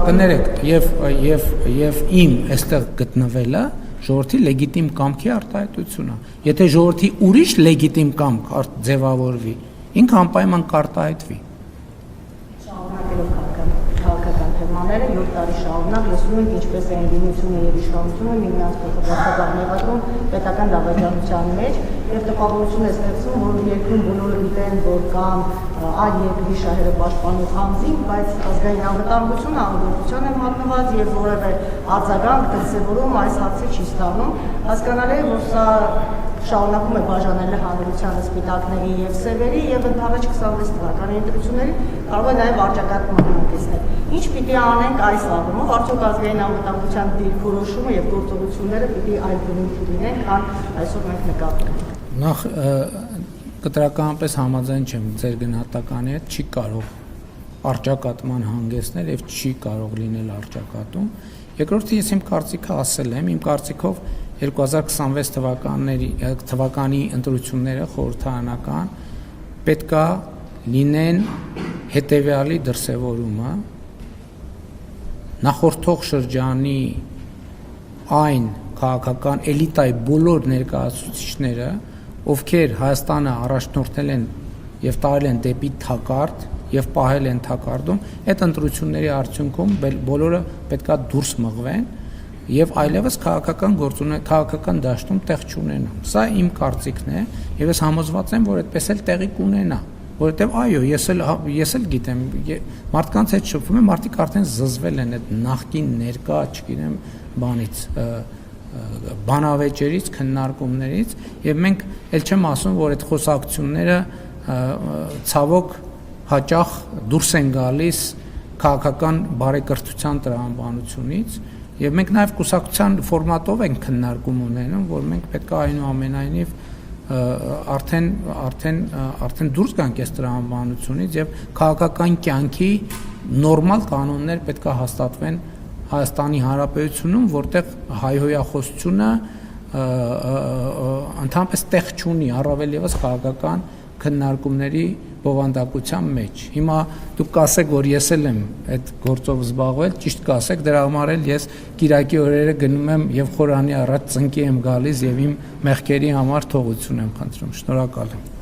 կներեք, եւ իմ այստեղ գտնվելը ժողովրդի լեգիտիմ կամքի արտահայտություն է։ Եթե ժողովրդի ուրիշ լեգիտիմ կամք ձևավորվի, ինքը անպայման կարտահայտվի։ Շարունակելով քաղաքական թեմաները 7 տարի շարունակ լսում ենք ինչպես է ընդդիմությունը եւ իշխանությունը միմյանց փոխադարձաբար մեղադրում պետական դավաճանության մեջ եւ տպավորություն է ստեղծում, որ երկրում բոլորը գիտեն, որ կան այլ երկրի շահերը պաշտպանող անձինք, բայց ազգային անվտանգությունը անգործության է մատնված եւ որևէ արձագանք դրսեւորում այս հարցի չի ստանում։ Հասկանալի է, որ սա շարունակում է բաժանել հանրությանը սպիտակների եւ սևերի եւ ընդառաջ 26 թվականի ընտրությունների կարող է նաեւ արճակատման հանգեցնել։ Ինչ պիտի անենք այս առումով, արդյոք ազգային անվտանգության դիրքորոշումը եւ գործողությունները պիտի այլ բնույթի լինեն, քան այսօր մենք նկատում ենք։ Նախ կտրականապես համաձայն չեմ ձեր գնահատականի հետ, չի կարող արճակատման հանգեցնել եւ չի կարող լինել արճակատում։ Երկրորդը ես իմ կարծիքը ասել եմ, իմ կարծիքով 2026 թվականի ընտրությունները խորհրդարանական պետքա լինեն հետևյալի դրսևորումը նախորդող շրջանի այն քաղաքական էլիտայի բոլոր ներկայացուցիչները, ովքեր Հայաստանը առաջնորդել են եւ տարել են դեպի թակարդ եւ պահել են թակարդում, այդ ընտրությունների արդյունքում բոլորը պետքա դուրս մղվեն եւ այլևս քաղաքական դաշտում տեղ չունենան։ Սա իմ կարծիքն է եւ ես համոզված եմ, որ այդպես էլ տեղի կունենա, որովհետեւ այո, ես էլ գիտեմ, մարդկանց հետ շփվում եմ, մարդիկ արդեն զզվել են այդ նախկին ներկա, չգիտեմ, բանից բանավեճերից, քննարկումներից եւ մենք էլ չեմ ասում, որ այդ խոսակցությունները ցավոք հաճախ դուրս են գալիս քաղաքական բարեկրթության տրամաբանությունից եւ մենք նաեւ կուսակցության ֆորմատով ենք քննարկում ունենում, որ մենք պետք է այնուամենայնիվ արդեն դուրս գանք այս տրամաբանությունից եւ քաղաքական կյանքի նորմալ կանոններ պետք է հաստատվեն Հայաստանի Հանրապետությունում, որտեղ հայհոյախոսությունը ընդհանրապես տեղ չունի, առավել եւս քաղաքական քննարկումների բովանդակության մեջ։ Հիմա դուք կասեք, որ ես էլ եմ այդ գործով զբաղվել, ճիշտ կասեք, դրա համար էլ ես Կիրակի օրերը գնում եմ եւ խորանի առաջ ծնկի եմ գալիս եւ իմ մեղքերի համար թողություն եմ խնդրում։ Շնորհակալ եմ։